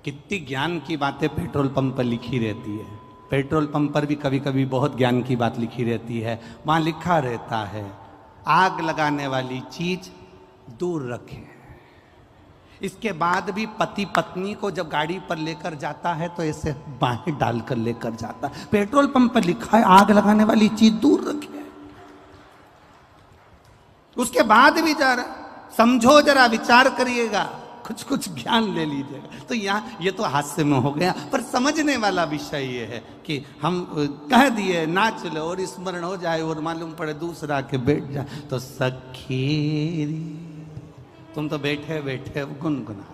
कितनी ज्ञान की बातें पेट्रोल पंप पर लिखी रहती है। पेट्रोल पंप पर भी कभी कभी बहुत ज्ञान की बात लिखी रहती है। वहां लिखा रहता है आग लगाने वाली चीज दूर रखें। इसके बाद भी पति पत्नी को जब गाड़ी पर लेकर जाता है तो ऐसे बाहें डालकर लेकर जाता है। पेट्रोल पंप पर लिखा है आग लगाने वाली चीज दूर रखें, उसके बाद भी जा रहा। समझो, जरा विचार करिएगा, कुछ कुछ ज्ञान ले लीजिएगा। तो यहाँ ये तो हास्य में हो गया, पर समझने वाला विषय ये है कि हम कह दिए नाच लो और स्मरण हो जाए और मालूम पड़े दूसरा के बैठ जाए तो सखी तुम तो बैठे बैठे गुनगुना।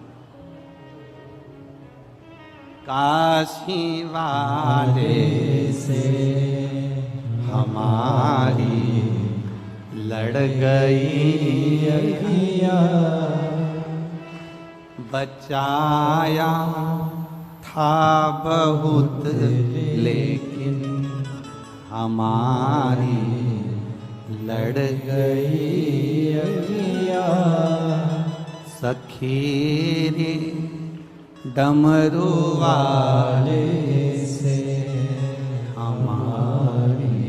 काशी वाले से हमारी लड़ गई अखियाँ, बचाया था बहुत लेकिन हमारी लड़ गई अखियाँ। सखी रे डमरू वाले से हमारी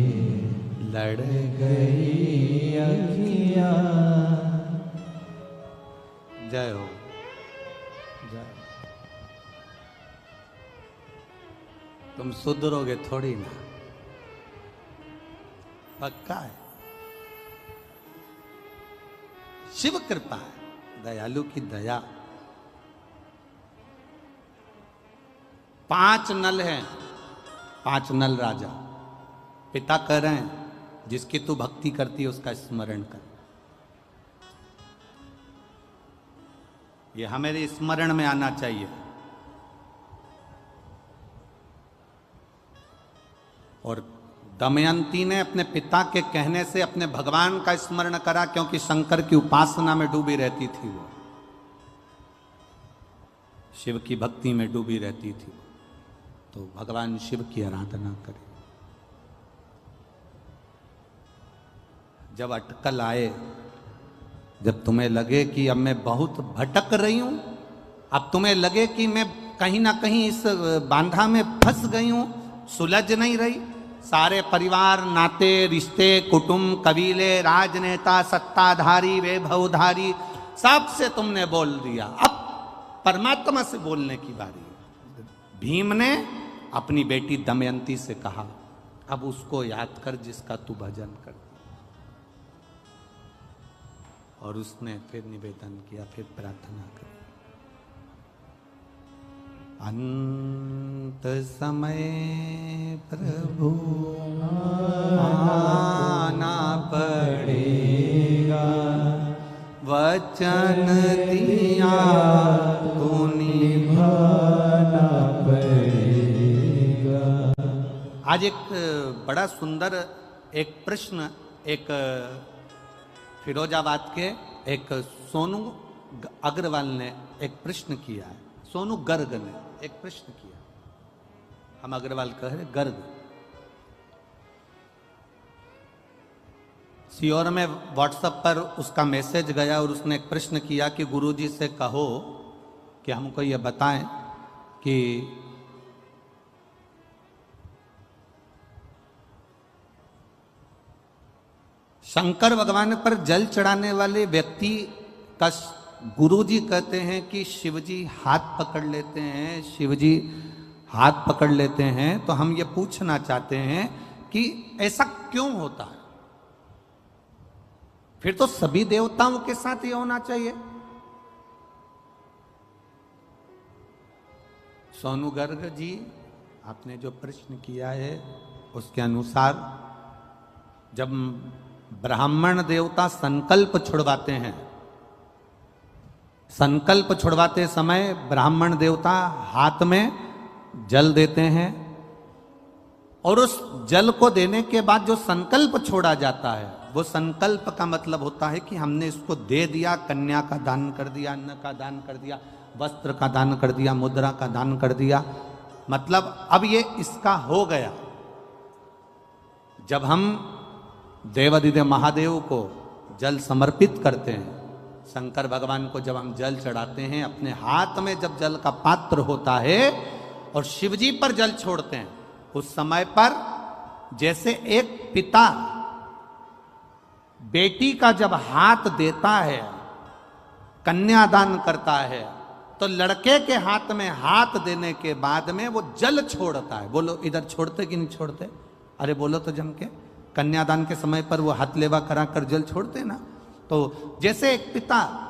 लड़ गई अखियाँ। जय हो। तुम सुधरोगे थोड़ी ना, पक्का है। शिव कृपा है, दयालु की दया। 5 नल हैं, 5 नल राजा। पिता कह रहे हैं जिसकी तू भक्ति करती है उसका स्मरण कर। ये हमारे स्मरण में आना चाहिए। और दमयंती ने अपने पिता के कहने से अपने भगवान का स्मरण करा, क्योंकि शंकर की उपासना में डूबी रहती थी वो, शिव की भक्ति में डूबी रहती थी, तो भगवान शिव की आराधना करे। जब अटकल आए, जब तुम्हें लगे कि अब मैं बहुत भटक रही हूं, अब तुम्हें लगे कि मैं कहीं ना कहीं इस बांधा में फंस गई हूं, सुलझ नहीं रही, सारे परिवार नाते रिश्ते कुटुंब कबीले राजनेता सत्ताधारी वैभवधारी सबसे तुमने बोल दिया, अब परमात्मा से बोलने की बारी है। भीम ने अपनी बेटी दमयंती से कहा अब उसको याद कर जिसका तू भजन कर। और उसने फिर निवेदन किया, फिर प्रार्थना की। अंत समय प्रभु आना पड़ेगा, वचन दिया तो निभाना पड़ेगा। आज एक बड़ा सुंदर एक प्रश्न एक फिरोजाबाद के एक सोनू अग्रवाल ने एक प्रश्न किया है। सोनू गर्ग ने एक प्रश्न किया, हम अग्रवाल कह रहे गर्ग। सीओर में व्हाट्सएप पर उसका मैसेज गया और उसने एक प्रश्न किया कि गुरुजी से कहो कि हमको ये बताएं कि शंकर भगवान पर जल चढ़ाने वाले व्यक्ति का गुरुजी कहते हैं कि शिवजी हाथ पकड़ लेते हैं, शिवजी हाथ पकड़ लेते हैं। तो हम ये पूछना चाहते हैं कि ऐसा क्यों होता है? फिर तो सभी देवताओं के साथ ये होना चाहिए। सोनू गर्ग जी, आपने जो प्रश्न किया है उसके अनुसार जब ब्राह्मण देवता संकल्प छुड़वाते हैं, संकल्प छुड़वाते समय ब्राह्मण देवता हाथ में जल देते हैं और उस जल को देने के बाद जो संकल्प छोड़ा जाता है वो संकल्प का मतलब होता है कि हमने इसको दे दिया, कन्या का दान कर दिया, अन्न का दान कर दिया, वस्त्र का दान कर दिया, मुद्रा का दान कर दिया, मतलब अब ये इसका हो गया। जब हम देवादिदेव महादेव को जल समर्पित करते हैं शंकर भगवान को जब हम जल चढ़ाते हैं, अपने हाथ में जब जल का पात्र होता है और शिवजी पर जल छोड़ते हैं, उस समय पर जैसे एक पिता बेटी का जब हाथ देता है, कन्यादान करता है, तो लड़के के हाथ में हाथ देने के बाद में वो जल छोड़ता है। बोलो इधर छोड़ते कि नहीं छोड़ते? अरे बोलो तो जम के। कन्यादान के समय पर वो हाथ लेवा करा कर जल छोड़ते ना। तो जैसे एक पिता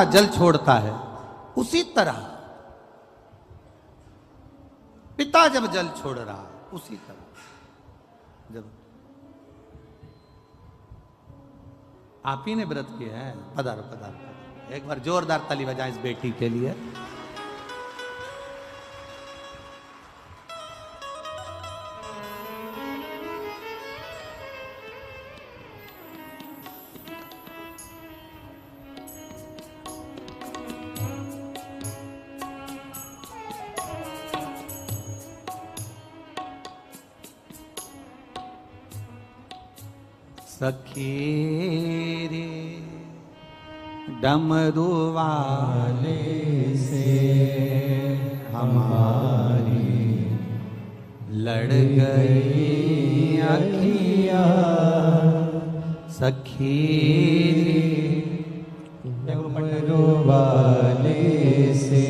जल छोड़ता है, उसी तरह पिता जब जल छोड़ रहा है, उसी तरह जब आप ही ने व्रत किया है, पधारो पधारो पधारो। एक बार जोरदार ताली बजाएं इस बेटी के लिए। सखी रे डमरू वाले से हमारी लड़ गई अखियाँ। सखी डमरू वाले से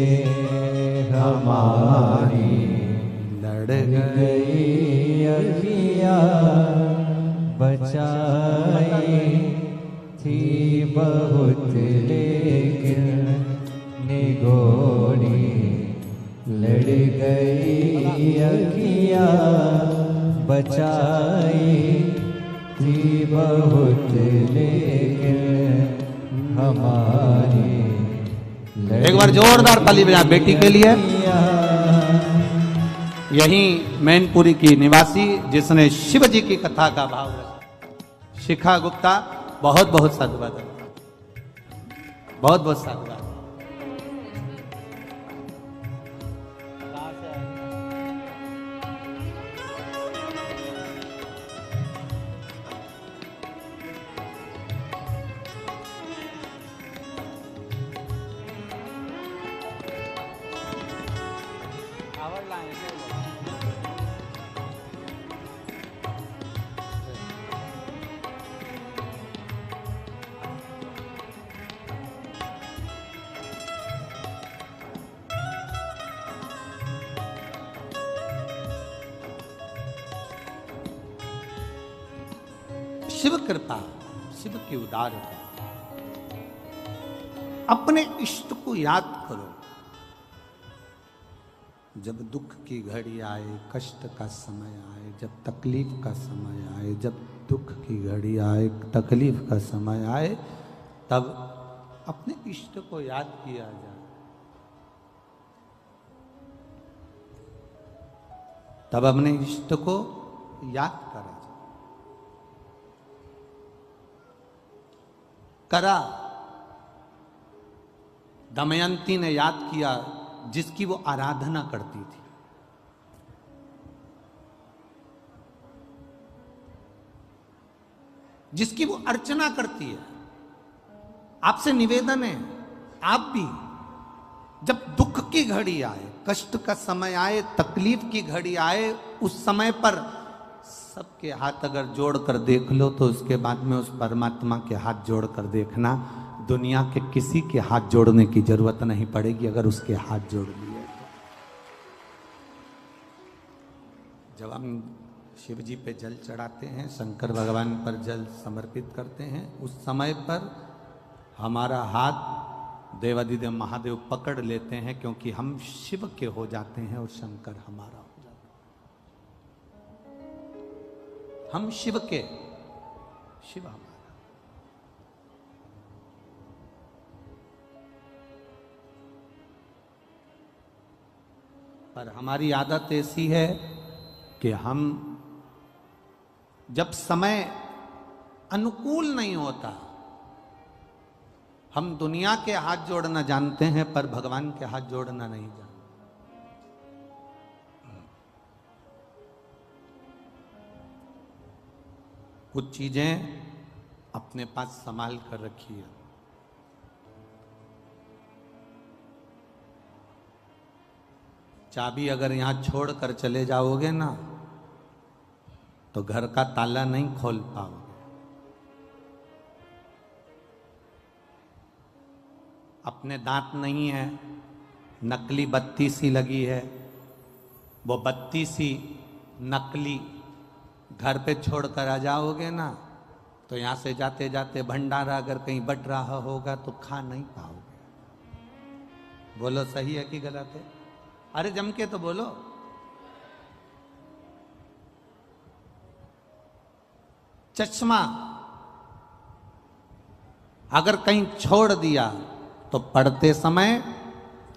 हमारी लड़ गई अखियाँ। बचाई थी बहुत लेकिन निगोरी लड़ गई अखियाँ। बचाई थी बहुत लेकिन हमारी। एक बार जोरदार ताली बजा बेटी के लिए। यही मैनपुरी की निवासी जिसने शिव जी की कथा का भाव रखा, शिखा गुप्ता, बहुत बहुत साधुवाद, बहुत बहुत साधुवाद। शिव कृपा, शिव की उदारता। अपने इष्ट को याद करो। जब दुख की घड़ी आए, कष्ट का समय आए, जब तकलीफ का समय आए, जब दुख की घड़ी आए, तकलीफ का समय आए, तब अपने इष्ट को याद किया जाए। तब अपने इष्ट को याद करा जाए। करा, दमयंती ने याद किया जिसकी वो आराधना करती थी। जिसकी वो अर्चना करती है। आपसे निवेदन है, आप भी जब दुख की घड़ी आए, कष्ट का समय आए, तकलीफ की घड़ी आए, उस समय पर सबके हाथ अगर जोड़ कर देख लो तो उसके बाद में उस परमात्मा के हाथ जोड़ कर देखना। दुनिया के किसी के हाथ जोड़ने की जरूरत नहीं पड़ेगी अगर उसके हाथ जोड़ लिए तो। जब हम शिव जी पे जल चढ़ाते हैं, शंकर भगवान पर जल समर्पित करते हैं, उस समय पर हमारा हाथ देवादिदेव महादेव पकड़ लेते हैं, क्योंकि हम शिव के हो जाते हैं और शंकर हमारा हो जाता है। हम शिव के, शिव हमारा। पर हमारी आदत ऐसी है कि हम जब समय अनुकूल नहीं होता, हम दुनिया के हाथ जोड़ना जानते हैं पर भगवान के हाथ जोड़ना नहीं जानते। कुछ चीजें अपने पास संभाल कर रखिए। चाबी अगर यहां छोड़कर चले जाओगे ना तो घर का ताला नहीं खोल पाओगे। अपने दांत नहीं है, नकली बत्ती सी लगी है, वो बत्ती सी नकली घर पे छोड़कर आ जाओगे ना तो यहां से जाते जाते भंडारा अगर कहीं बट रहा होगा तो खा नहीं पाओगे। बोलो सही है कि गलत है? अरे जम के तो बोलो। चश्मा अगर कहीं छोड़ दिया तो पढ़ते समय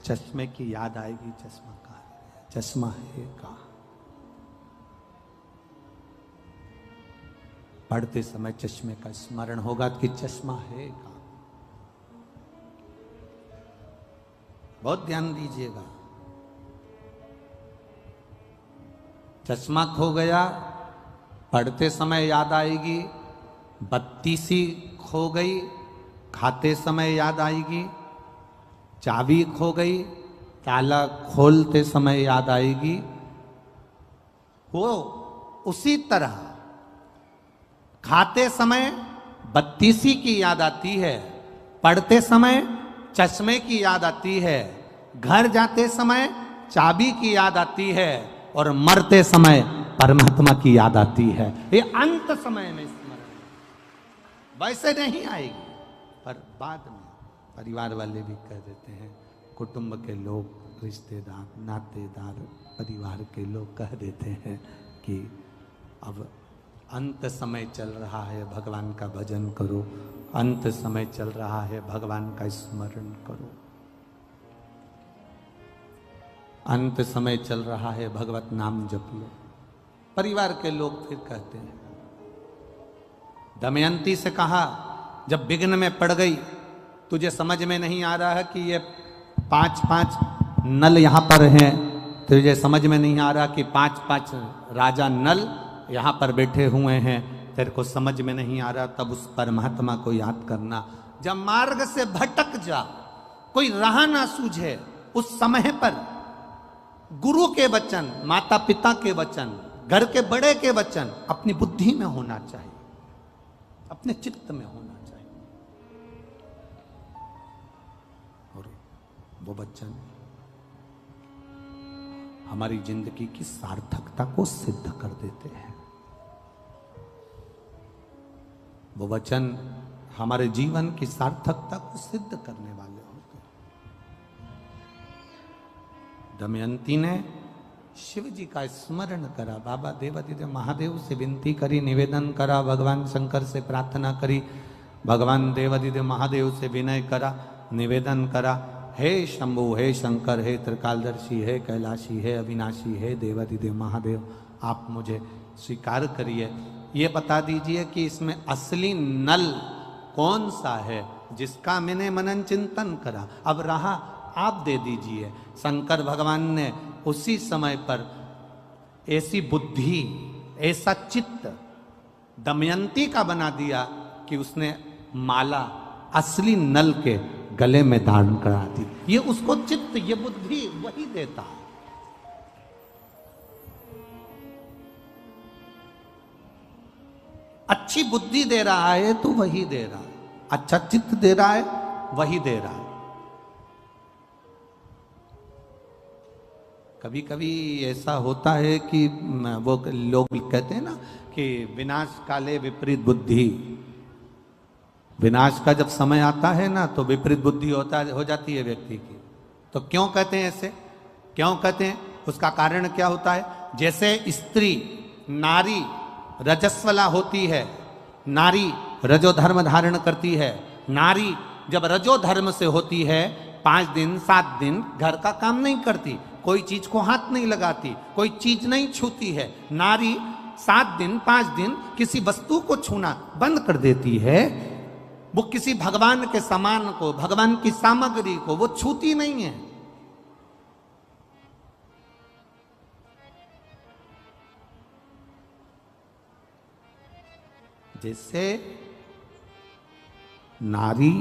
चश्मे की याद आएगी। चश्मा कहाँ है? चश्मा है कहाँ? पढ़ते समय चश्मे का स्मरण होगा कि चश्मा है कहाँ। बहुत ध्यान दीजिएगा। चश्मा खो गया, पढ़ते समय याद आएगी। बत्ती सी खो गई, खाते समय याद आएगी। चाबी खो गई, ताला खोलते समय याद आएगी। वो उसी तरह खाते समय बत्ती सी की याद आती है, पढ़ते समय चश्मे की याद आती है, घर जाते समय चाबी की याद आती है और मरते समय परमात्मा की याद आती है। ये अंत समय में स्मरण, वैसे नहीं आएगी पर बाद में परिवार वाले भी कह देते हैं, कुटुंब के लोग, रिश्तेदार, नातेदार, परिवार के लोग कह देते हैं कि अब अंत समय चल रहा है, भगवान का भजन करो, अंत समय चल रहा है, भगवान का स्मरण करो, अंत समय चल रहा है, भगवत नाम जप लो। परिवार के लोग फिर कहते हैं। दमयंती से कहा, जब विघ्न में पड़ गई, तुझे समझ में नहीं आ रहा है कि ये 5-5 नल यहां पर हैं, तुझे समझ में नहीं आ रहा कि 5-5 राजा नल यहां पर बैठे हुए हैं, तेरे को समझ में नहीं आ रहा, तब उस परमात्मा को याद करना। जब मार्ग से भटक जा, कोई राह ना सूझे, उस समय पर गुरु के वचन, माता पिता के वचन, घर के बड़े के वचन अपनी बुद्धि में होना चाहिए, अपने चित्त में होना चाहिए। और वो वचन हमारी जिंदगी की सार्थकता को सिद्ध कर देते हैं। वो वचन हमारे जीवन की सार्थकता को सिद्ध करने वाले होते हैं। दमयंती ने शिव जी का स्मरण करा, बाबा देवादिदेव महादेव से विनती करी, निवेदन करा, भगवान शंकर से प्रार्थना करी, भगवान देवादिदेव महादेव से विनय करा, निवेदन करा, हे शंभु, हे शंकर, हे त्रिकालदर्शी, हे कैलाशी, हे अविनाशी, हे देवादिदेव महादेव, आप मुझे स्वीकार करिए। ये बता दीजिए कि इसमें असली नल कौन सा है जिसका मैंने मनन चिंतन करा, अब रहा आप दे दीजिए। शंकर भगवान ने उसी समय पर ऐसी बुद्धि, ऐसा चित्त दमयंती का बना दिया कि उसने माला असली नल के गले में धारण करा दी। ये उसको चित्त, ये बुद्धि वही देता है। अच्छी बुद्धि दे रहा है तो वही दे रहा है, अच्छा चित्त दे रहा है वही दे रहा है। कभी कभी ऐसा होता है कि वो लोग कहते हैं ना कि विनाश काले विपरीत बुद्धि, विनाश का जब समय आता है ना तो विपरीत बुद्धि हो जाती है व्यक्ति की। तो क्यों कहते हैं ऐसे, क्यों कहते हैं? उसका कारण क्या होता है? जैसे स्त्री, नारी रजस्वला होती है, नारी रजोधर्म धारण करती है, नारी जब रजोधर्म से होती है 5 दिन 7 दिन घर का काम नहीं करती, कोई चीज को हाथ नहीं लगाती, कोई चीज नहीं छूती है। नारी 7 दिन 5 दिन किसी वस्तु को छूना बंद कर देती है, वो किसी भगवान के सामान को, भगवान की सामग्री को वो छूती नहीं है। जैसे नारी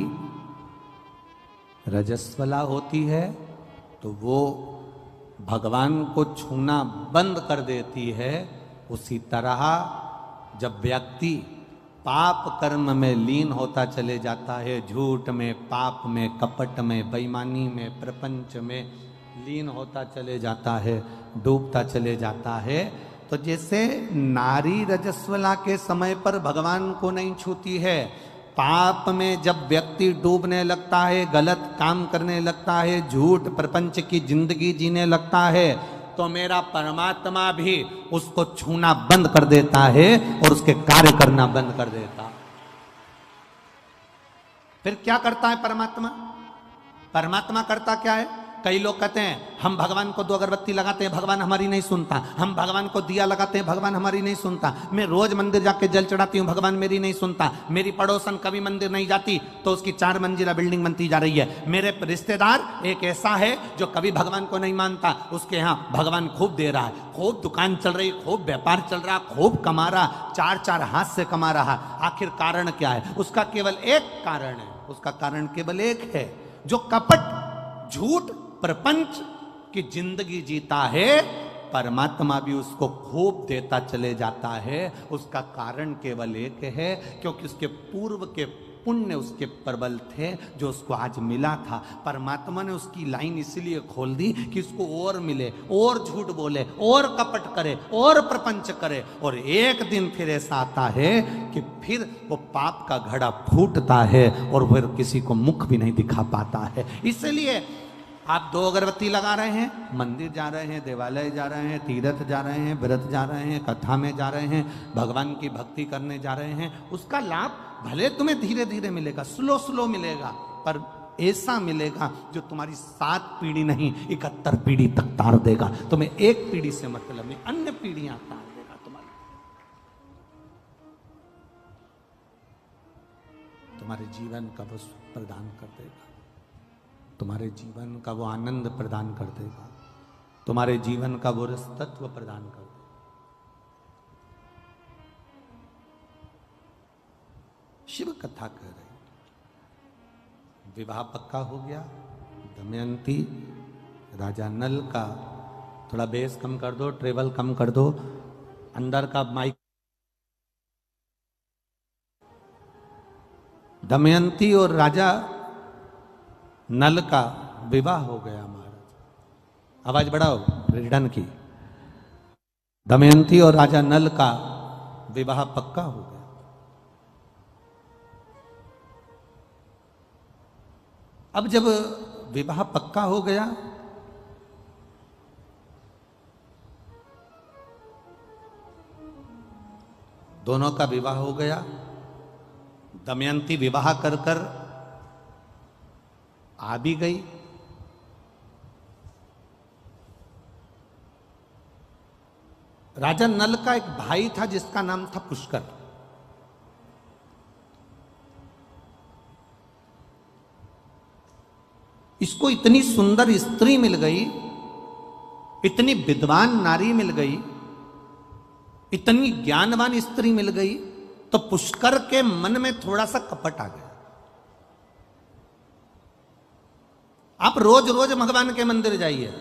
रजस्वला होती है तो वो भगवान को छूना बंद कर देती है। उसी तरह जब व्यक्ति पाप कर्म में लीन होता चले जाता है, झूठ में, पाप में, कपट में, बेईमानी में, प्रपंच में लीन होता चले जाता है, डूबता चले जाता है, तो जैसे नारी रजस्वला के समय पर भगवान को नहीं छूती है, पाप में जब व्यक्ति डूबने लगता है, गलत काम करने लगता है, झूठ प्रपंच की जिंदगी जीने लगता है, तो मेरा परमात्मा भी उसको छूना बंद कर देता है और उसके कार्य करना बंद कर देता। फिर क्या करता है परमात्मा? परमात्मा करता क्या है? कई लोग कहते हैं हम भगवान को 2 अगरबत्ती लगाते हैं, भगवान हमारी नहीं सुनता। हम भगवान को दिया लगाते हैं, भगवान हमारी नहीं सुनता। मैं रोज मंदिर जाके जल चढ़ाती हूँ, भगवान मेरी नहीं सुनता। मेरी पड़ोसन कभी मंदिर नहीं जाती तो उसकी 4 मंजिला बिल्डिंग बनती जा रही है। मेरे रिश्तेदार एक ऐसा है जो कभी भगवान को नहीं मानता, उसके यहाँ भगवान खूब दे रहा है, खूब दुकान चल रही, खूब व्यापार चल रहा, खूब कमा रहा, 4 हाथ से कमा रहा। आखिर कारण क्या है? उसका केवल एक कारण है, उसका कारण केवल एक है, जो कपट, झूठ, प्रपंच की जिंदगी जीता है, परमात्मा भी उसको खूब देता चले जाता है। उसका कारण केवल एक है, क्योंकि उसके पूर्व के पुण्य उसके प्रबल थे जो उसको आज मिला था। परमात्मा ने उसकी लाइन इसलिए खोल दी कि उसको और मिले, और झूठ बोले, और कपट करे, और प्रपंच करे। और एक दिन फिर ऐसा आता है कि फिर वो पाप का घड़ा फूटता है और फिर किसी को मुख भी नहीं दिखा पाता है। इसलिए आप 2 अगरबत्ती लगा रहे हैं, मंदिर जा रहे हैं, देवालय जा रहे हैं, तीर्थ जा रहे हैं, व्रत जा रहे हैं, कथा में जा रहे हैं, भगवान की भक्ति करने जा रहे हैं, उसका लाभ भले तुम्हें धीरे धीरे मिलेगा, स्लो मिलेगा, पर ऐसा मिलेगा जो तुम्हारी 7 पीढ़ी नहीं 71 पीढ़ी तक तार देगा। तुम्हें एक पीढ़ी से मतलब नहीं, अन्य पीढ़ियां तार देगा तुम्हारे जीवन का वो सुख प्रदान कर देगा, तुम्हारे जीवन का वो आनंद प्रदान कर देगा, तुम्हारे जीवन का वो रस तत्व प्रदान कर देगा। शिव कथा कह रहे, विवाह पक्का हो गया, दमयंती राजा नल का, थोड़ा बेस कम कर दो, ट्रेवल कम कर दो, अंदर का माइक। दमयंती और राजा नल का विवाह हो गया महाराज। आवाज बढ़ाओ रिटर्न की। दमयंती और राजा नल का विवाह पक्का हो गया। अब जब विवाह पक्का हो गया, दोनों का विवाह हो गया, दमयंती विवाह कर कर आ भी गई। राजा नल का एक भाई था जिसका नाम था पुष्कर। इसको इतनी सुंदर स्त्री मिल गई, इतनी विद्वान नारी मिल गई, इतनी ज्ञानवान स्त्री मिल गई, तो पुष्कर के मन में थोड़ा सा कपट आ गया। आप रोज रोज भगवान के मंदिर जाइए,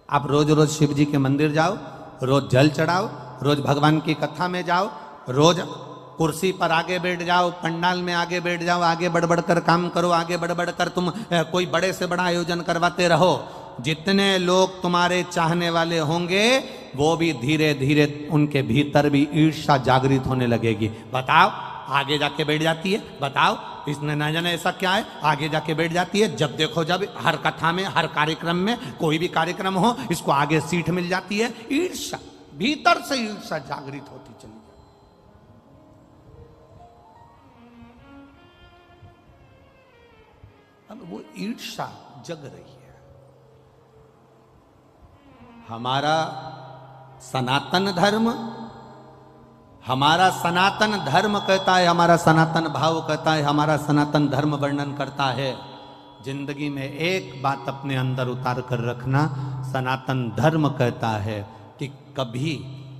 आप रोज रोज शिव जी के मंदिर जाओ, रोज जल चढ़ाओ, रोज भगवान की कथा में जाओ, रोज कुर्सी पर आगे बैठ जाओ, पंडाल में आगे बैठ जाओ, आगे बढ़ बढ़ कर काम करो, आगे बढ़ बढ़ कर तुम कोई बड़े से बड़ा आयोजन करवाते रहो। जितने लोग तुम्हारे चाहने वाले होंगे वो भी धीरे धीरे उनके भीतर भी ईर्ष्या जागृत होने लगेगी। बताओ, आगे जाके बैठ जाती है, बताओ इसने ना जाने ऐसा क्या है, आगे जाके बैठ जाती है। जब देखो जब हर कथा में, हर कार्यक्रम में, कोई भी कार्यक्रम हो, इसको आगे सीट मिल जाती है। ईर्ष्या, भीतर से ईर्ष्या जागृत होती चली जाती। अब वो ईर्ष्या जग रही है। हमारा सनातन धर्म, हमारा सनातन धर्म कहता है, हमारा सनातन भाव कहता है, हमारा सनातन धर्म वर्णन करता है, जिंदगी में एक बात अपने अंदर उतार कर रखना। सनातन धर्म कहता है कि कभी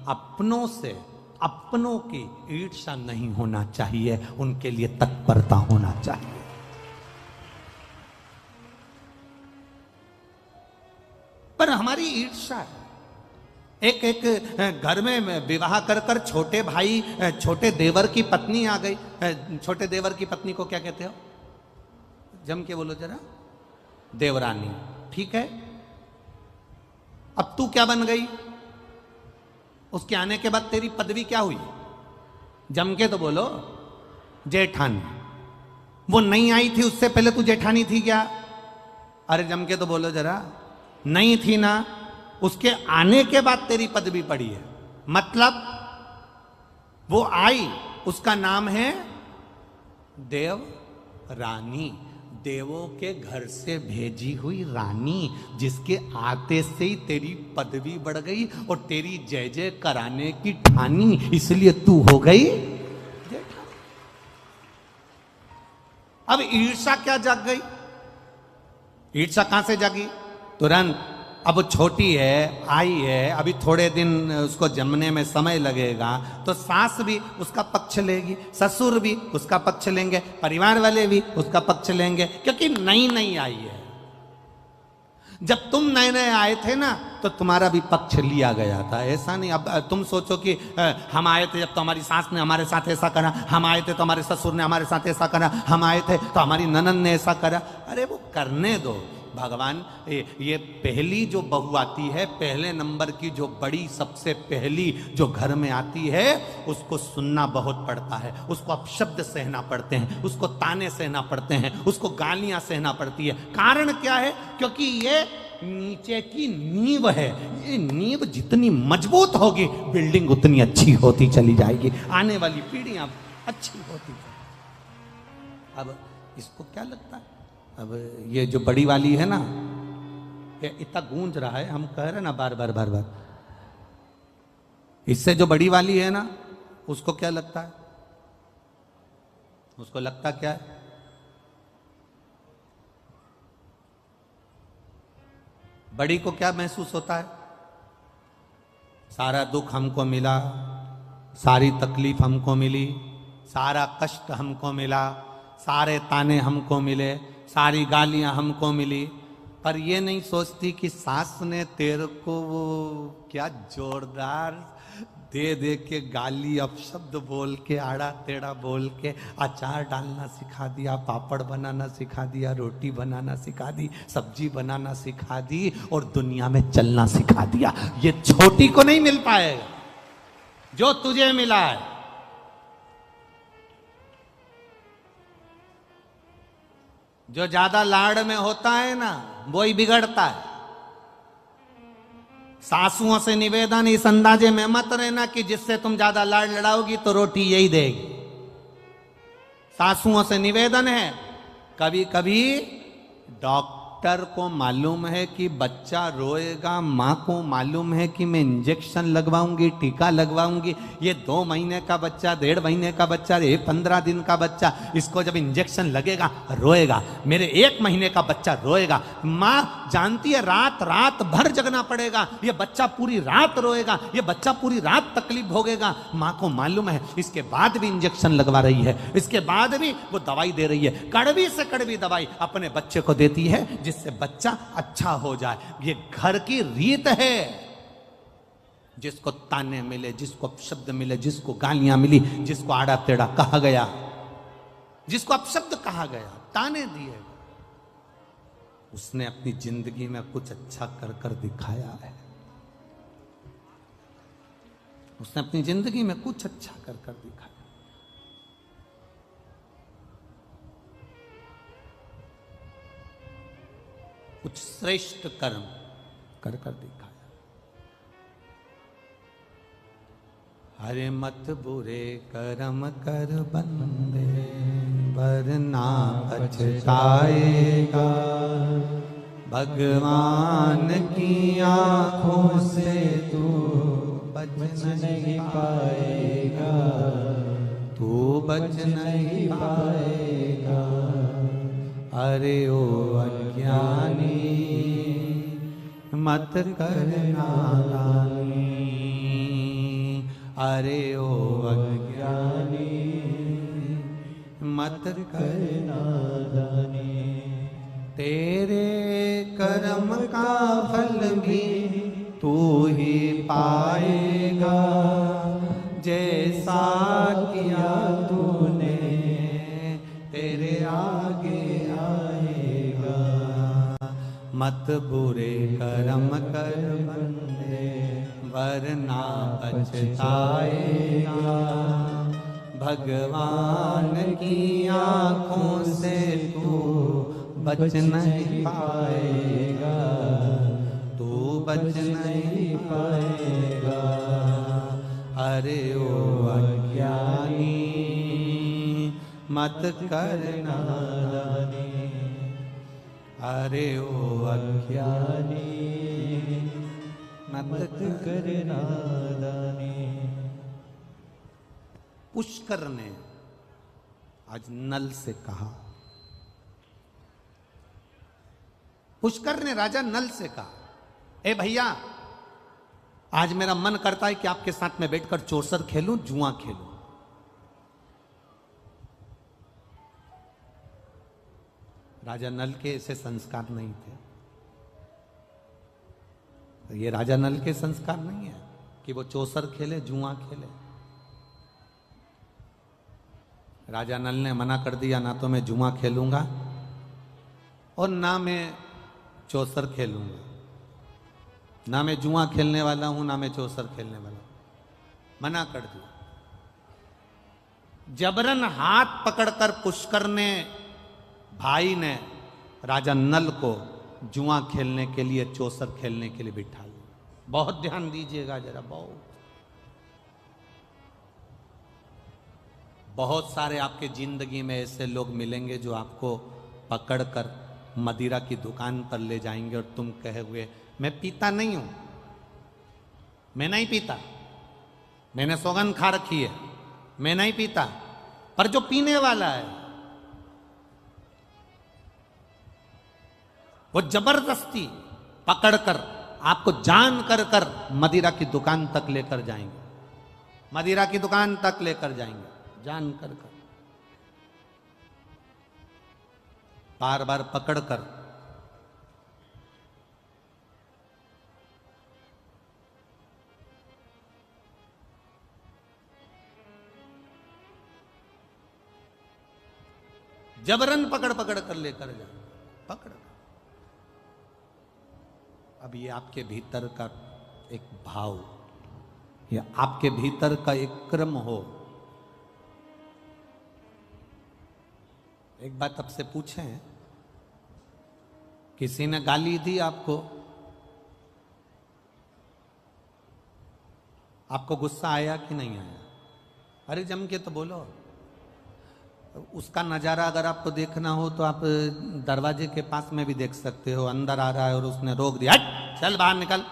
अपनों से अपनों की ईर्ष्या नहीं होना चाहिए, उनके लिए तत्परता होना चाहिए। पर हमारी ईर्ष्या है। एक घर में विवाह कर कर छोटे भाई, छोटे देवर की पत्नी आ गई। छोटे देवर की पत्नी को क्या कहते हो? जम के बोलो जरा। देवरानी। ठीक है, अब तू क्या बन गई? उसके आने के बाद तेरी पदवी क्या हुई? जम के तो बोलो। जेठानी। वो नहीं आई थी उससे पहले तू जेठानी थी क्या? अरे जम के तो बोलो जरा। नहीं थी ना। उसके आने के बाद तेरी पदवी पड़ी है। मतलब वो आई, उसका नाम है देव रानी। देवों के घर से भेजी हुई रानी, जिसके आते से ही तेरी पदवी बढ़ गई और तेरी जय जय कराने की ठानी, इसलिए तू हो गई। अब ईर्ष्या क्या जाग गई? ईर्ष्या कहां से जागी? तुरंत। अब वो छोटी है, आई है, अभी थोड़े दिन उसको जमने में समय लगेगा, तो सास भी उसका पक्ष लेगी, ससुर भी उसका पक्ष लेंगे, परिवार वाले भी उसका पक्ष लेंगे, क्योंकि नई नई आई है। जब तुम नए नए आए थे ना, तो तुम्हारा भी पक्ष लिया गया था। ऐसा नहीं अब तुम सोचो कि हम आए थे जब तो हमारी सास ने हमारे साथ ऐसा करा, हम आए थे तो हमारे ससुर ने हमारे साथ ऐसा करा, हम आए थे तो हमारी ननद ने ऐसा करा। अरे वो करने दो। भगवान ये पहली जो बहू आती है, पहले नंबर की जो बड़ी सबसे पहली जो घर में आती है, उसको सुनना बहुत पड़ता है, उसको अपशब्द सहना पड़ते हैं, उसको ताने सहना पड़ते हैं, उसको गालियां सहना पड़ती है। कारण क्या है? क्योंकि ये नीचे की नींव है। ये नींव जितनी मजबूत होगी, बिल्डिंग उतनी अच्छी होती चली जाएगी, आने वाली पीढ़ियां अच्छी होती। अब इसको क्या लगता है? अब ये जो बड़ी वाली है ना, ये इतना गूंज रहा है, हम कह रहे ना बार बार बार बार, इससे जो बड़ी वाली है ना, उसको क्या लगता है? उसको लगता क्या है? बड़ी को क्या महसूस होता है? सारा दुख हमको मिला, सारी तकलीफ हमको मिली, सारा कष्ट हमको मिला, सारे ताने हमको मिले, सारी गालियां हमको मिली। पर ये नहीं सोचती कि सास ने तेरे को वो क्या जोरदार दे दे के गाली अपशब्द बोल के, आड़ा टेढ़ा बोल के अचार डालना सिखा दिया, पापड़ बनाना सिखा दिया, रोटी बनाना सिखा दी, सब्जी बनाना सिखा दी और दुनिया में चलना सिखा दिया। ये छोटी को नहीं मिल पाएगा जो तुझे मिला है। जो ज्यादा लाड़ में होता है ना, वो ही बिगड़ता है। सासुओं से निवेदन, इस अंदाजे में मत रहना कि जिससे तुम ज्यादा लाड़ लड़ाओगी तो रोटी यही देगी। सासुओं से निवेदन है, कभी कभी डॉक्टर को मालूम है कि बच्चा रोएगा, माँ को मालूम है कि मैं इंजेक्शन लगवाऊंगी, टीका लगवाऊंगी, ये 2 महीने का बच्चा, 1.5 महीने का बच्चा, 15 दिन का बच्चा, इसको जब इंजेक्शन लगेगा रोएगा, मेरे 1 महीने का बच्चा रोएगा। माँ जानती है रात रात भर जगना पड़ेगा, ये बच्चा पूरी रात रोएगा, ये बच्चा पूरी रात तकलीफ भोगेगा। माँ को मालूम है, इसके बाद भी इंजेक्शन लगवा रही है, इसके बाद भी वो दवाई दे रही है, कड़वी से कड़वी दवाई अपने बच्चे को देती है जिससे बच्चा अच्छा हो जाए। ये घर की रीत है। जिसको ताने मिले, जिसको अपशब्द मिले, जिसको गालियां मिली, जिसको आड़ा टेढ़ा कहा गया, जिसको अपशब्द कहा गया, ताने दिए, उसने अपनी जिंदगी में कुछ अच्छा कर कर दिखाया है। उसने अपनी जिंदगी में कुछ अच्छा कर कर दिखाया। कुछ श्रेष्ठ कर्म कर कर दिखाया। हरे मत बुरे कर्म कर बंदे, वरना पछताएगा। भगवान की आंखों से तू बच नहीं पाएगा, तू बच नहीं पाएगा। अरे ओ अज्ञानी मत कर नादानी, अरे ओ अज्ञानी मत कर नादानी, तेरे कर्म का फल भी तू ही पाएगा, जैसा किया तूने तेरे आगे आएगा। मत बुरे कर्म कर बंदे वरना पछताएगा, भगवान की आँखों से तू बच नहीं पाएगा, तू बच नहीं पाएगा। अरे ओ अज्ञानी मत कर नादानी, अरे ओ अज्ञानी मत कर नादानी। पुष्कर ने आज नल से कहा, पुष्कर ने राजा नल से कहा, ए भैया आज मेरा मन करता है कि आपके साथ में बैठकर चौसर खेलूं, जुआ खेलूं। राजा नल के ऐसे संस्कार नहीं थे। तो ये राजा नल के संस्कार नहीं है कि वो चौसर खेले, जुआ खेले। राजा नल ने मना कर दिया, ना तो मैं जुआ खेलूंगा और ना मैं चौसर खेलूंगा, ना मैं जुआ खेलने वाला हूं, ना मैं चौसर खेलने वाला हूं। मना कर दिया। जबरन हाथ पकड़कर पुष्कर ने, भाई ने राजा नल को जुआ खेलने के लिए, चौसर खेलने के लिए बिठा लिया। बहुत ध्यान दीजिएगा जरा, बहुत सारे आपके जिंदगी में ऐसे लोग मिलेंगे जो आपको पकड़कर मदिरा की दुकान पर ले जाएंगे और तुम कहे हुए मैं पीता नहीं हूं, मैं नहीं पीता, मैंने सौगंध खा रखी है, मैं नहीं पीता। पर जो पीने वाला है वो जबरदस्ती पकड़कर आपको जान कर कर मदिरा की दुकान तक लेकर जाएंगे, मदिरा की दुकान तक लेकर जाएंगे जान कर कर, बार बार पकड़कर। जबरन पकड़ पकड़ कर लेकर जाएंगे, पकड़। अब ये आपके भीतर का एक भाव, या आपके भीतर का एक क्रम हो। एक बात आपसे पूछें, किसी ने गाली दी आपको, आपको गुस्सा आया कि नहीं आया? अरे जम के तो बोलो। उसका नज़ारा अगर आपको देखना हो तो आप दरवाजे के पास में भी देख सकते हो। अंदर आ रहा है और उसने रोक दिया, हट चल बाहर निकल,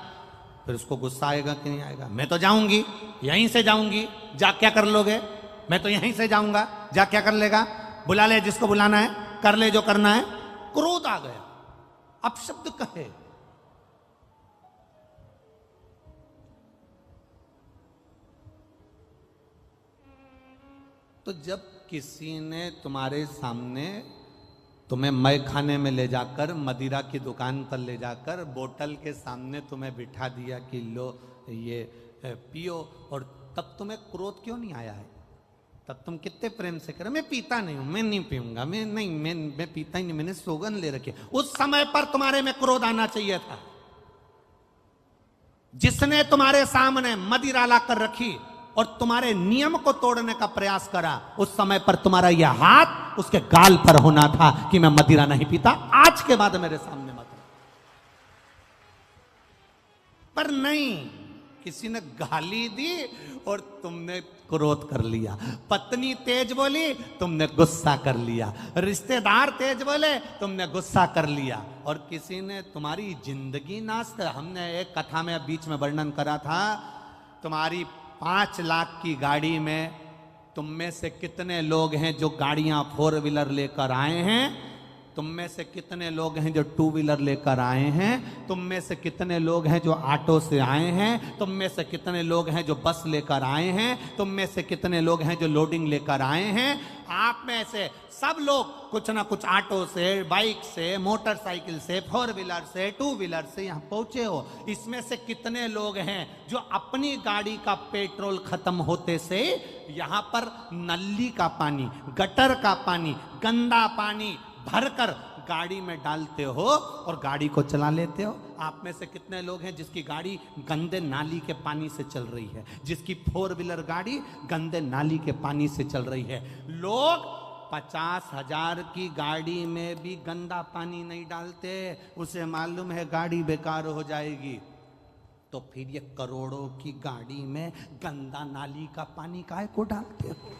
फिर उसको गुस्सा आएगा कि नहीं आएगा? मैं तो जाऊंगी, यहीं से जाऊंगी। जा क्या कर लोगे? मैं तो यहीं से जाऊंगा। जा क्या कर लेगा? बुला ले जिसको बुलाना है, कर ले जो करना है। क्रोध आ गया, अपशब्द कहे। तो जब किसी ने तुम्हारे सामने तुम्हें मय खाने में ले जाकर, मदिरा की दुकान पर ले जाकर, बोतल के सामने तुम्हें बिठा दिया कि लो ये पियो, और तब तुम्हें क्रोध क्यों नहीं आया है? तब तुम कितने प्रेम से कह रहे मैं पीता नहीं हूं, मैं नहीं पीऊंगा, मैं पीता ही नहीं, मैंने सौगंध ले रखी। उस समय पर तुम्हारे में क्रोध आना चाहिए था। जिसने तुम्हारे सामने मदिरा ला कर रखी और तुम्हारे नियम को तोड़ने का प्रयास करा, उस समय पर तुम्हारा यह हाथ उसके गाल पर होना था कि मैं मदिरा नहीं पीता, आज के बाद मेरे सामने मत। पर नहीं, किसी ने गाली दी और तुमने क्रोध कर लिया। पत्नी तेज बोली, तुमने गुस्सा कर लिया। रिश्तेदार तेज बोले, तुमने गुस्सा कर लिया। और किसी ने तुम्हारी जिंदगी नास्त। हमने एक कथा में बीच में वर्णन करा था, तुम्हारी 5 लाख की गाड़ी में तुम में से कितने लोग हैं जो गाड़ियां 4 व्हीलर लेकर आए हैं, तुम में से कितने लोग हैं जो टू व्हीलर लेकर आए हैं? तुम में से कितने लोग हैं जो ऑटो से आए हैं? तुम में से कितने लोग हैं जो बस लेकर आए हैं? तुम में से कितने लोग हैं जो लोडिंग लेकर आए हैं? आप में से सब लोग कुछ ना कुछ ऑटो से, बाइक से, मोटरसाइकिल से, फोर व्हीलर से, टू व्हीलर से यहां पहुंचे हो। इसमें से कितने लोग हैं जो अपनी गाड़ी का पेट्रोल खत्म होते से यहां पर नली का पानी, गटर का पानी, गंदा पानी भरकर गाड़ी में डालते हो और गाड़ी को चला लेते हो? आप में से कितने लोग हैं जिसकी गाड़ी गंदे नाली के पानी से चल रही है, जिसकी फोर व्हीलर गाड़ी गंदे नाली के पानी से चल रही है? लोग 50,000 की गाड़ी में भी गंदा पानी नहीं डालते, उसे मालूम है गाड़ी बेकार हो जाएगी। तो फिर ये करोड़ों की गाड़ी में गंदा नाली का पानी काहे को डालते हो?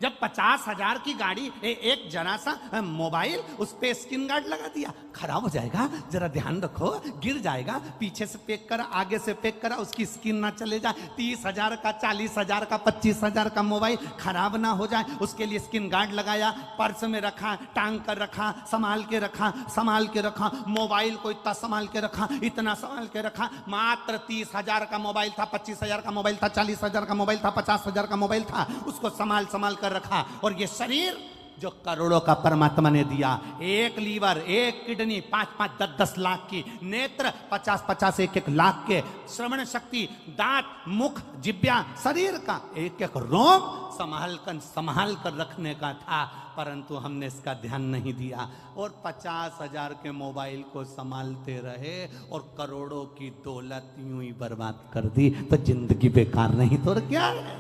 जब 50,000 की गाड़ी एक जरा सा मोबाइल, उस पे स्क्रीन गार्ड लगा दिया, खराब हो जाएगा, जरा ध्यान रखो, गिर जाएगा, पीछे से पैक करा, आगे से पैक करा, उसकी स्क्रीन ना चले जाए। 30,000 का, 40,000 का, 25,000 का मोबाइल खराब ना हो जाए, उसके लिए स्क्रीन गार्ड लगाया, पर्स में रखा, टांग कर रखा, संभाल के रखा, संभाल के रखा। मोबाइल को इतना संभाल के रखा, इतना संभाल के रखा। मात्र 30,000 का मोबाइल था, 25,000 का मोबाइल था, 40,000 का मोबाइल था, 50,000 का मोबाइल था, उसको संभाल संभाल कर रखा। और ये शरीर जो करोड़ों का परमात्मा ने दिया, एक लीवर, एक किडनी, 5-5, 10-10 लाख की, नेत्र 50-50, 1-1 लाख के, श्रवण शक्ति, दांत, मुख, जिब्या, शरीर का एक एक रोम संभाल कर रखने का था, परंतु हमने इसका ध्यान नहीं दिया और 50,000 के मोबाइल को संभालते रहे और करोड़ों की दौलत यूं ही बर्बाद कर दी। तो जिंदगी बेकार नहीं तो और क्या है?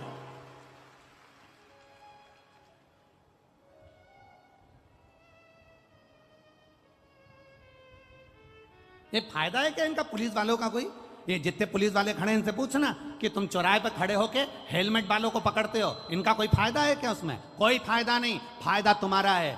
ये फायदा है क्या इनका पुलिस वालों का? कोई ये जितने पुलिस वाले खड़े इनसे पूछना कि तुम चौराहे पर खड़े होके हेलमेट वालों को पकड़ते हो, इनका कोई फायदा है क्या? उसमें कोई फायदा नहीं। फायदा तुम्हारा है।